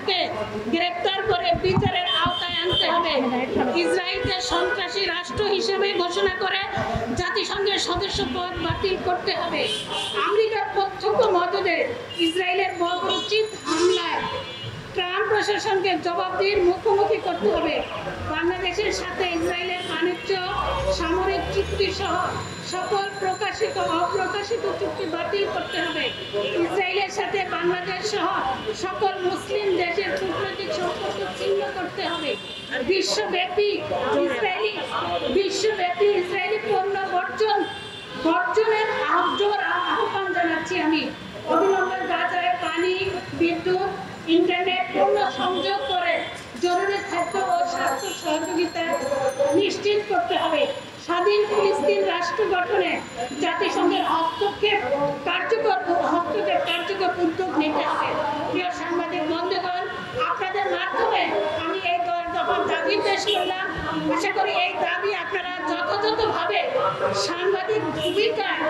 নেতাদেরকে গ্রেপ্তার করে বিচারের আওতায় আনতে হবে। ইসরায়েলকে সন্ত্রাসী রাষ্ট্র হিসেবে ঘোষণা করে জাতিসংঘের সদস্যপদ বাতিল করতে হবে। আমেরিকার প্রত্যক্ষ মদদে ইসরায়েলের বর্বরোচিত হামলায় ট্রাম্প প্রশাসনকে জবাবদিহির মুখোমুখি করতে হবে। বাংলাদেশের সাথে ইসরায়েলের বাণিজ্য, সামরিক চুক্তি সহ সকল প্রকাশিত অপ্রকাশিত চুক্তি বাতিল করতে হবে। ইসরায়েলের সাথে বাংলাদেশ সহ সকল মুসলিম দেশের কূটনৈতিক সম্পর্ক ছিন্ন করতে হবে। বিশ্বব্যাপী ইসরায়েলি পণ্য বর্জনের আহ্বান জানাচ্ছি আমি। অবিলম্বে গাজায় পানি, বিদ্যুৎ, ইন্টারনেট পূর্ণ সংযোগ করে জরুরি খাদ্য ও স্বাস্থ্য সহযোগিতা নিশ্চিত করতে হবে। স্বাধীন ফিলিস্তিন রাষ্ট্র গঠনে জাতিসংঘের হস্তক্ষেপ কার্যকর উদ্যোগ নিতে হবে। প্রিয় সাংবাদিক বন্ধুগণ, আপনাদের মাধ্যমে আমি এই দফা দাবি পেশ করলাম। আশা করি এই দাবি আপনারা যথাযথভাবে সাংবাদিক ভূমিকায়